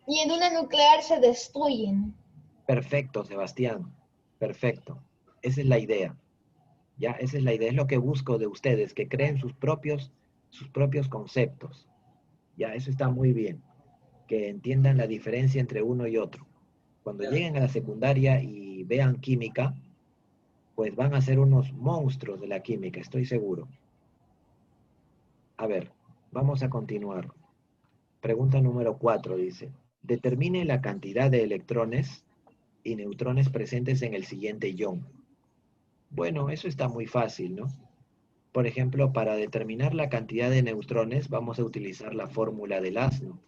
[SPEAKER 3] y en una nuclear se destruyen.
[SPEAKER 4] Perfecto, Sebastián. Perfecto. Esa es la idea. Ya, esa es la idea. Es lo que busco de ustedes, que creen sus propios conceptos. Ya, eso está muy bien. Que entiendan la diferencia entre uno y otro. Cuando lleguen a la secundaria y vean química, pues van a ser unos monstruos de la química, estoy seguro. A ver, vamos a continuar. Pregunta número 4 dice, determine la cantidad de electrones y neutrones presentes en el siguiente ion. Bueno, eso está muy fácil, ¿no? Por ejemplo, para determinar la cantidad de neutrones vamos a utilizar la fórmula del asno.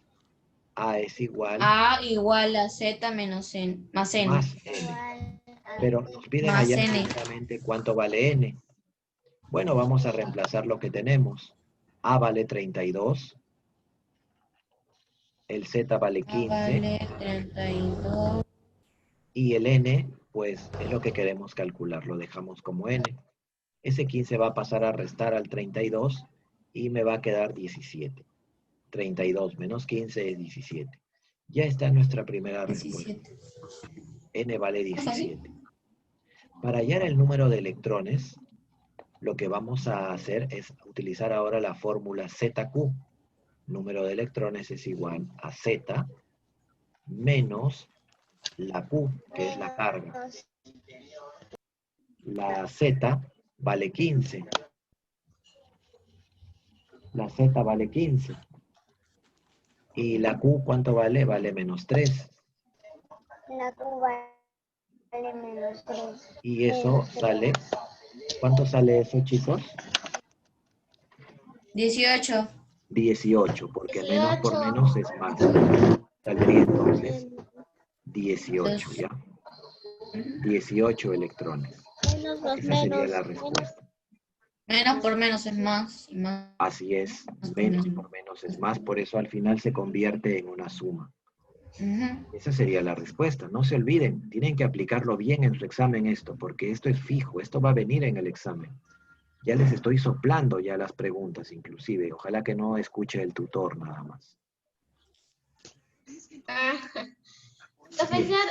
[SPEAKER 4] A es igual
[SPEAKER 5] A igual a Z menos N, más N.
[SPEAKER 4] más N. Pero nos piden
[SPEAKER 5] Más
[SPEAKER 4] allá
[SPEAKER 5] N.
[SPEAKER 4] exactamente cuánto vale N. Bueno, vamos a reemplazar lo que tenemos. A vale 32. El Z vale 15.
[SPEAKER 5] Vale 32.
[SPEAKER 4] Y el N, pues, es lo que queremos calcular. Lo dejamos como N. Ese 15 va a pasar a restar al 32 y me va a quedar 17. 32 menos 15 es 17. Ya está nuestra primera respuesta.
[SPEAKER 5] 17.
[SPEAKER 4] N vale 17. Para hallar el número de electrones, lo que vamos a hacer es utilizar ahora la fórmula ZQ. Número de electrones es igual a Z menos la Q, que es la carga. La Z vale 15. La Z vale 15. ¿Y la Q cuánto vale? Vale menos 3.
[SPEAKER 6] La Q vale menos 3.
[SPEAKER 4] Y eso sale... ¿Cuánto sale eso, chicos?
[SPEAKER 5] 18.
[SPEAKER 4] 18, porque menos por menos es más. Saldría entonces 18, ¿ya? 18 electrones. Esa sería la respuesta.
[SPEAKER 5] Menos por menos es más. Y más.
[SPEAKER 4] Así es, menos por menos es más, por eso al final se convierte en una suma. Esa sería la respuesta. No se olviden, tienen que aplicarlo bien en su examen esto, porque esto es fijo, esto va a venir en el examen. Ya les estoy soplando ya las preguntas, inclusive. Ojalá que no escuche el tutor nada más.
[SPEAKER 6] Profesor,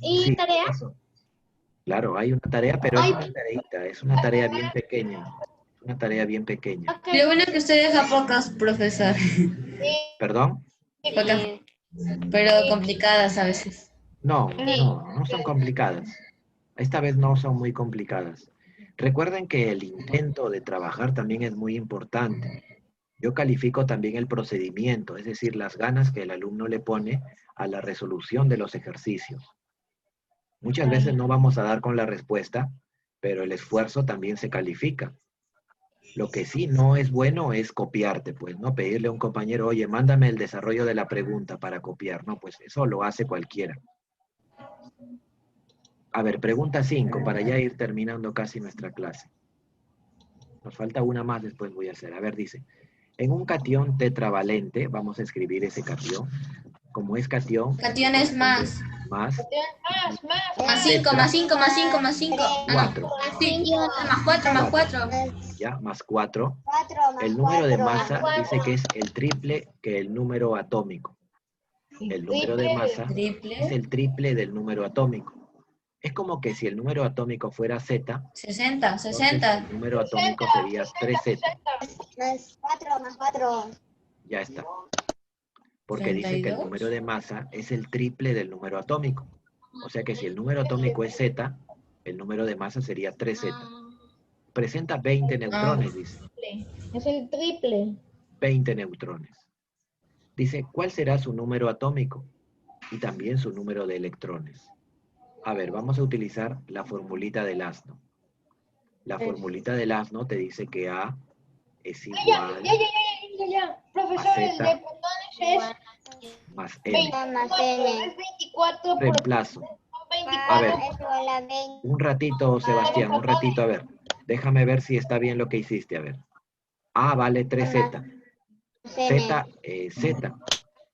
[SPEAKER 6] ¿y
[SPEAKER 4] Sí,
[SPEAKER 6] tarea?
[SPEAKER 4] eso. Claro, hay una tarea, pero es una tareita, es una tarea bien pequeña. Una tarea bien pequeña.
[SPEAKER 6] Ok.
[SPEAKER 5] Lo bueno es que usted deja pocas, profesor.
[SPEAKER 4] ¿Perdón?
[SPEAKER 5] Pocas, pero complicadas a veces.
[SPEAKER 4] No son complicadas. Esta vez no son muy complicadas. Recuerden que el intento de trabajar también es muy importante. Yo califico también el procedimiento, es decir, las ganas que el alumno le pone a la resolución de los ejercicios. Muchas veces no vamos a dar con la respuesta, pero el esfuerzo también se califica. Lo que sí no es bueno es copiarte, pues, ¿no? Pedirle a un compañero, oye, mándame el desarrollo de la pregunta para copiar, ¿no? Pues eso lo hace cualquiera. A ver, pregunta 5, para ya ir terminando casi nuestra clase. Nos falta una más, después voy a hacer. A ver, dice, en un catión tetravalente, vamos a escribir ese catión. Como es catión...
[SPEAKER 5] Catión es más.
[SPEAKER 4] Más.
[SPEAKER 5] Más 5, más 5, más 5, más 5.
[SPEAKER 4] 4.
[SPEAKER 5] Sí, más 4, más 4.
[SPEAKER 4] Ya, más 4. El número de masa dice que es el triple que el número atómico. El número de masa es el triple del número atómico. Es como que si el número atómico fuera Z,
[SPEAKER 5] 60,
[SPEAKER 4] entonces
[SPEAKER 5] 60.
[SPEAKER 4] el número atómico sería 3Z.
[SPEAKER 1] Más 4.
[SPEAKER 4] Ya está. Porque dice que el
[SPEAKER 5] 32.
[SPEAKER 4] número de masa es el triple del número atómico. O sea que si el número atómico es Z, el número de masa sería 3Z. Presenta 20 neutrones, dice.
[SPEAKER 3] Es el triple.
[SPEAKER 4] 20 neutrones. Dice, ¿cuál será su número atómico? Y también su número de electrones. A ver, vamos a utilizar la formulita del asno. La formulita del asno te dice que A es igual
[SPEAKER 3] Ya. Profesor, el
[SPEAKER 4] Z.
[SPEAKER 3] de protones es
[SPEAKER 4] más N.
[SPEAKER 1] Más N.
[SPEAKER 3] Es 24 por
[SPEAKER 4] Reemplazo.
[SPEAKER 3] 24.
[SPEAKER 4] A ver,
[SPEAKER 1] Es igual a 20.
[SPEAKER 4] un ratito, Sebastián, un ratito, a ver. Déjame ver si está bien lo que hiciste, a ver. A vale 3Z. Z es Z.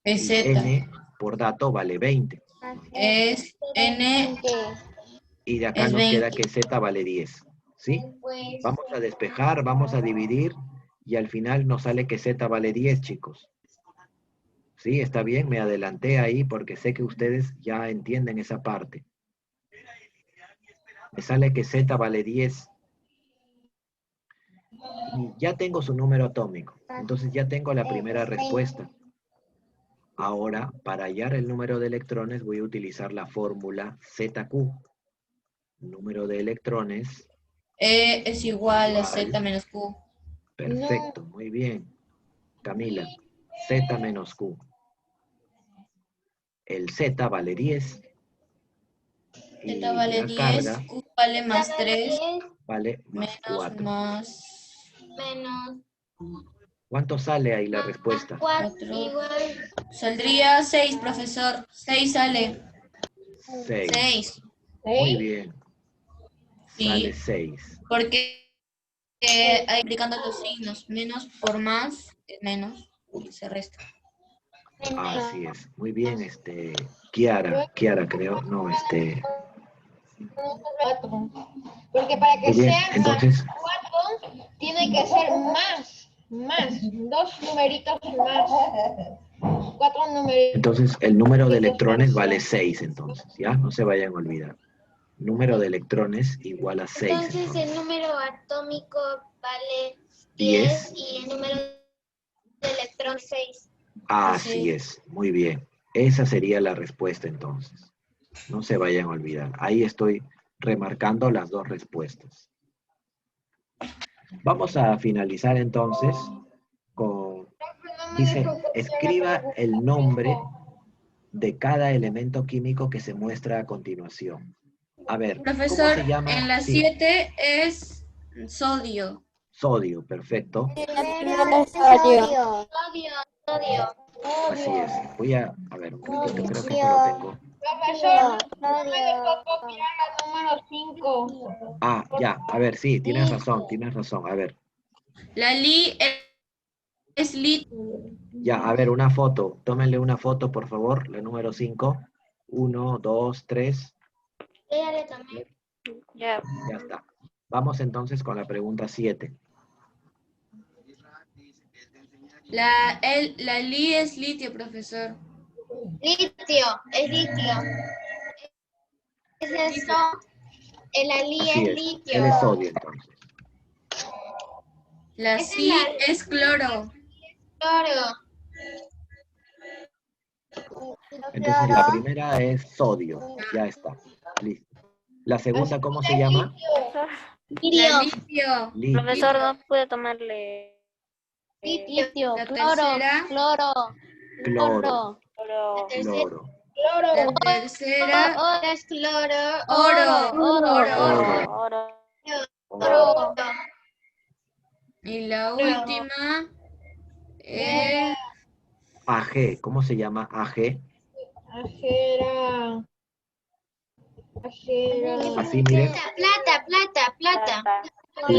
[SPEAKER 5] Es
[SPEAKER 4] Y
[SPEAKER 5] Z.
[SPEAKER 4] N por dato vale 20.
[SPEAKER 5] Es N.
[SPEAKER 4] Y de acá
[SPEAKER 5] Es
[SPEAKER 4] nos
[SPEAKER 5] 20.
[SPEAKER 4] queda que Z vale 10. ¿Sí? Vamos a despejar, vamos a dividir y al final nos sale que Z vale 10, chicos. Sí, está bien, me adelanté ahí porque sé que ustedes ya entienden esa parte. Me sale que Z vale 10. Y ya tengo su número atómico. Entonces ya tengo la primera respuesta. Ahora, para hallar el número de electrones voy a utilizar la fórmula ZQ. Número de electrones.
[SPEAKER 5] E es igual a Z menos Q.
[SPEAKER 4] Perfecto, muy bien. Camila, Z menos Q. El Z vale 10. Y
[SPEAKER 5] Z vale
[SPEAKER 4] la
[SPEAKER 5] 10,
[SPEAKER 4] carga
[SPEAKER 5] Q vale más 3,
[SPEAKER 4] vale más 4.
[SPEAKER 6] Menos
[SPEAKER 4] ¿Cuánto sale ahí la respuesta?
[SPEAKER 6] 4 igual.
[SPEAKER 5] Saldría 6, profesor. 6 sale.
[SPEAKER 4] 6.
[SPEAKER 5] 6.
[SPEAKER 4] Muy bien.
[SPEAKER 5] Sí.
[SPEAKER 4] Sale 6.
[SPEAKER 5] Porque aplicando los signos. Menos por más es menos. Y se resta.
[SPEAKER 4] Así es. Muy bien, Kiara creo. No,
[SPEAKER 3] Porque para que
[SPEAKER 4] Muy bien,
[SPEAKER 3] sea
[SPEAKER 4] entonces,
[SPEAKER 3] más 4, tiene que ser más. 2 numeritos más. 4 numeritos.
[SPEAKER 4] entonces el número de electrones vale 6, entonces, ¿ya? No se vayan a olvidar. Número de electrones igual a 6.
[SPEAKER 6] Entonces el número atómico vale
[SPEAKER 4] 10.
[SPEAKER 6] 10 y el número de electrón 6.
[SPEAKER 4] Así es, muy bien. Esa sería la respuesta entonces. No se vayan a olvidar. Ahí estoy remarcando las dos respuestas. Vamos a finalizar entonces con... Dice, escriba el nombre de cada elemento químico que se muestra a continuación. A ver,
[SPEAKER 5] Profesor,
[SPEAKER 4] ¿cómo se llama?
[SPEAKER 5] en la
[SPEAKER 4] Sí,
[SPEAKER 5] 7 es sodio.
[SPEAKER 4] sodio, perfecto.
[SPEAKER 1] Sodio.
[SPEAKER 4] Así es. Voy a ver, un momentito, creo que esto lo tengo.
[SPEAKER 3] Profesor, no me dejó copiar la número 5.
[SPEAKER 4] Ah, ya, a ver, sí, tienes razón. A ver,
[SPEAKER 5] La Li es litio.
[SPEAKER 4] ya, a ver, una foto. Tómenle una foto, por favor, la número 5. 1, 2, 3.
[SPEAKER 6] Ella también.
[SPEAKER 4] Ya está. Vamos entonces con la pregunta 7.
[SPEAKER 5] La Li es litio, profesor.
[SPEAKER 6] Litio, es litio. Es eso. El alí
[SPEAKER 4] Así
[SPEAKER 6] es
[SPEAKER 4] es.
[SPEAKER 6] litio.
[SPEAKER 4] Él es sodio entonces.
[SPEAKER 5] La
[SPEAKER 6] Esa
[SPEAKER 5] Si
[SPEAKER 6] es
[SPEAKER 5] es cloro.
[SPEAKER 6] Cloro.
[SPEAKER 4] Entonces la primera es sodio. Ya está. Listo. La segunda, ¿cómo se llama?
[SPEAKER 5] La litio.
[SPEAKER 4] Litio.
[SPEAKER 7] Profesor, no puede tomarle
[SPEAKER 6] Litio.
[SPEAKER 5] La tercera.
[SPEAKER 4] Cloro.
[SPEAKER 7] cloro.
[SPEAKER 4] Cloro.
[SPEAKER 5] La tercera.
[SPEAKER 6] Es cloro.
[SPEAKER 5] Oro.
[SPEAKER 4] Oro.
[SPEAKER 7] Oro.
[SPEAKER 4] Oro.
[SPEAKER 5] Y la última es
[SPEAKER 4] Ag. ¿Cómo se llama Ag?
[SPEAKER 3] Ajera.
[SPEAKER 4] Así, miren.
[SPEAKER 6] Plata.
[SPEAKER 4] Plata.
[SPEAKER 7] Sí,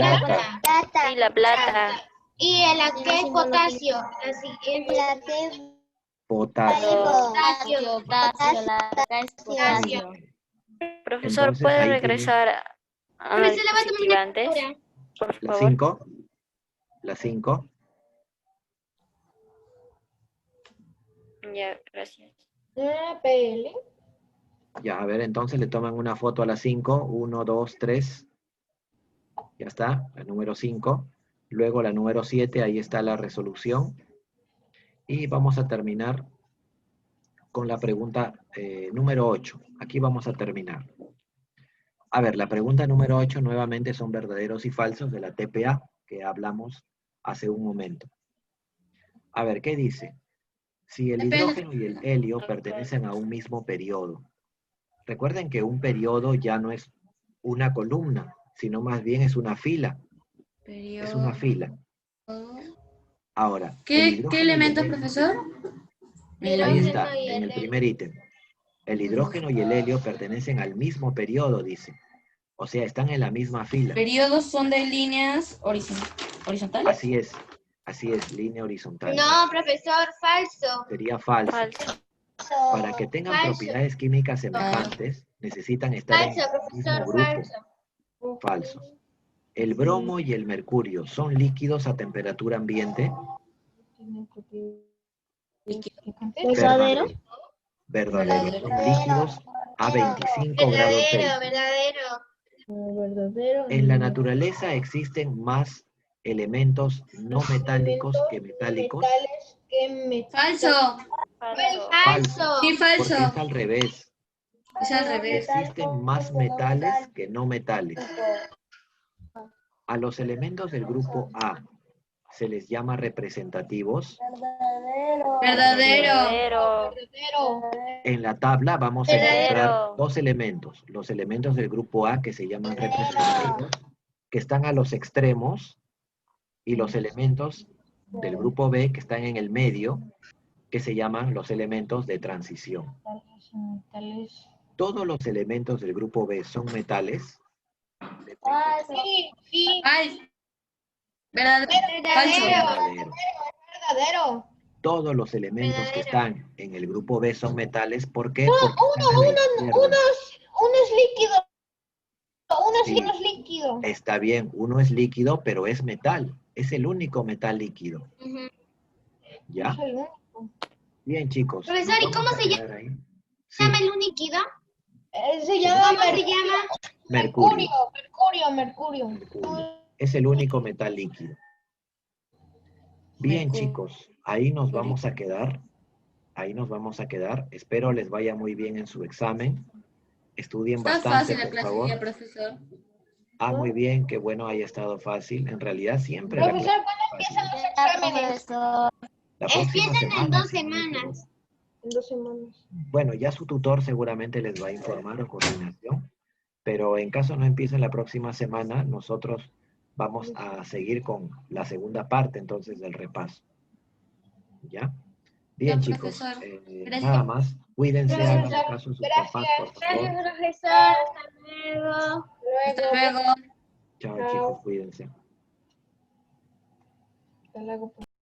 [SPEAKER 7] la plata.
[SPEAKER 6] Y el que es potasio. La siguiente.
[SPEAKER 4] Potasio.
[SPEAKER 6] Potasio.
[SPEAKER 4] Muy bien.
[SPEAKER 7] Profesor,
[SPEAKER 4] Entonces,
[SPEAKER 7] ¿puede
[SPEAKER 4] ahí
[SPEAKER 7] regresar a la
[SPEAKER 6] Profesor, le va a tomar
[SPEAKER 7] diapositiva
[SPEAKER 6] una
[SPEAKER 7] antes?
[SPEAKER 6] captura.
[SPEAKER 7] Por
[SPEAKER 4] La
[SPEAKER 7] favor.
[SPEAKER 4] 5. La 5.
[SPEAKER 7] Ya, gracias.
[SPEAKER 3] Pele.
[SPEAKER 4] Ya, a ver, entonces le toman una foto a la 5. 1, 2, 3. Ya está, la número 5. Luego la número 7, ahí está la resolución. Y vamos a terminar con la pregunta número 8. Aquí vamos a terminar. A ver, la pregunta número 8 nuevamente son verdaderos y falsos de la TPA que hablamos hace un momento. A ver, ¿qué dice? Si el hidrógeno y el helio pertenecen a un mismo periodo. Recuerden que un periodo ya no es una columna, sino más bien es una fila. Es una fila. Ahora, el
[SPEAKER 5] ¿Qué
[SPEAKER 4] hidrógeno y el
[SPEAKER 5] elementos,
[SPEAKER 4] helio-
[SPEAKER 5] profesor?
[SPEAKER 4] Ahí está, en el primer ítem. El hidrógeno y el helio pertenecen al mismo periodo, dice. O sea, están en la misma fila.
[SPEAKER 5] Periodos son de líneas horizontales.
[SPEAKER 4] Así es, línea horizontal.
[SPEAKER 6] No, profesor, falso.
[SPEAKER 4] Sería falso.
[SPEAKER 7] Falso.
[SPEAKER 4] Para que tengan
[SPEAKER 6] Falso.
[SPEAKER 4] propiedades químicas semejantes, necesitan estar en
[SPEAKER 6] Falso,
[SPEAKER 4] el mismo
[SPEAKER 6] profesor,
[SPEAKER 4] grupo.
[SPEAKER 6] falso.
[SPEAKER 4] Falso. El bromo y el mercurio son líquidos a temperatura ambiente.
[SPEAKER 6] ¿Verdadero?
[SPEAKER 4] Verdadero. Son líquidos a 25 grados Celsius.
[SPEAKER 6] Verdadero.
[SPEAKER 4] En la naturaleza existen más elementos no metálicos que metálicos.
[SPEAKER 5] Falso.
[SPEAKER 7] Falso.
[SPEAKER 6] Falso.
[SPEAKER 5] Sí,
[SPEAKER 4] Porque
[SPEAKER 5] falso.
[SPEAKER 4] es al revés.
[SPEAKER 5] Es al revés.
[SPEAKER 4] Existen más metales que no metales. A los elementos del grupo A se les llama representativos.
[SPEAKER 5] Verdadero.
[SPEAKER 4] En la tabla vamos a encontrar
[SPEAKER 7] Verdadero.
[SPEAKER 4] dos elementos. Los elementos del grupo A que se llaman representativos, que están a los extremos, y los elementos del grupo B que están en el medio, que se llaman los elementos de transición. Todos los elementos del grupo B son metales.
[SPEAKER 3] Sí.
[SPEAKER 5] Falso. Verdadero. Falso.
[SPEAKER 3] Verdadero.
[SPEAKER 4] Todos los elementos que están en el grupo B son metales. ¿Por qué? Porque están a la izquierda.
[SPEAKER 3] Uno es líquido.
[SPEAKER 4] Sí.
[SPEAKER 3] Uno es líquido.
[SPEAKER 4] Está bien, uno es líquido, pero es metal. Es el único metal líquido. ¿Ya?
[SPEAKER 3] Es el único.
[SPEAKER 4] Bien, chicos.
[SPEAKER 6] Profesor, ¿y cómo se
[SPEAKER 4] llama? Sí,
[SPEAKER 6] ¿Llama el líquido?
[SPEAKER 3] Se llama
[SPEAKER 6] ¿Cómo se llama?
[SPEAKER 4] mercurio.
[SPEAKER 3] Mercurio.
[SPEAKER 4] Mercurio. Es el único metal líquido. Bien, chicos, ahí nos vamos a quedar. Ahí nos vamos a quedar. Espero les vaya muy bien en su examen. Estudien
[SPEAKER 5] Está
[SPEAKER 4] bastante,
[SPEAKER 5] fácil la
[SPEAKER 4] por
[SPEAKER 5] clase,
[SPEAKER 4] favor.
[SPEAKER 5] profesor.
[SPEAKER 4] Ah, muy bien, qué bueno haya estado fácil. En realidad siempre la
[SPEAKER 3] Profesor,
[SPEAKER 4] clase
[SPEAKER 3] ¿cuándo
[SPEAKER 4] es fácil.
[SPEAKER 3] empiezan los exámenes?
[SPEAKER 4] La próxima
[SPEAKER 6] Empiezan en
[SPEAKER 4] semana,
[SPEAKER 6] 2
[SPEAKER 4] si no me
[SPEAKER 6] semanas.
[SPEAKER 4] equivoco.
[SPEAKER 3] En 2 semanas.
[SPEAKER 4] Bueno, ya su tutor seguramente les va a informar o coordinación, pero en caso no empiecen la próxima semana, nosotros vamos a seguir con la segunda parte entonces del repaso. ¿Ya? Bien,
[SPEAKER 5] Ya,
[SPEAKER 4] chicos,
[SPEAKER 5] profesor. Gracias.
[SPEAKER 4] nada más. Cuídense, hagan
[SPEAKER 3] Profesor,
[SPEAKER 4] caso a sus
[SPEAKER 3] gracias.
[SPEAKER 4] papás, por favor.
[SPEAKER 6] Profesor. Hasta luego.
[SPEAKER 5] Hasta luego.
[SPEAKER 4] Chao, chicos, cuídense.
[SPEAKER 3] Hasta luego.